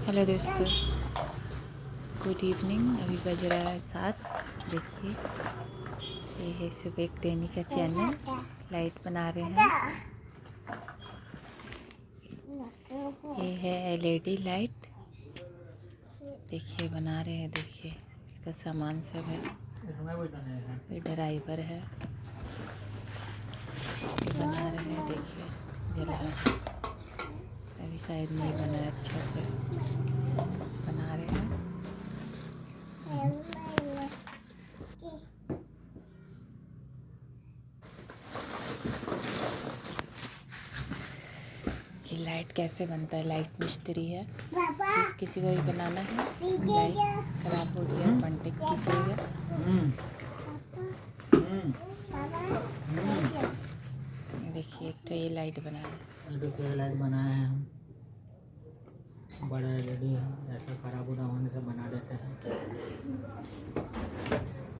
Hello दोस्तों, good evening. अभी बज रहा है 7। देखिए, ये है सुबह टैनी का चैनल। लाइट बना रहे हैं। ये है एलईडी लाइट। देखिए बना रहे हैं। देखिए इसका सामान सब है। ये ड्राइवर है, ये बना रहे हैं। देखिए जला है, अभी शायद नहीं बना है, अच्छा से बना रहे हैं। कि लाइट कैसे बनता है। लाइट मिस्त्री है, किसी को भी बनाना है। लाइट खराब हो गया, कांटेक्ट कीजिएगा। देखिए एक तो ये लाइट बनाया है। लाइट बनाया है हम। बड़ा एलईडी है, ऐसा खराब होना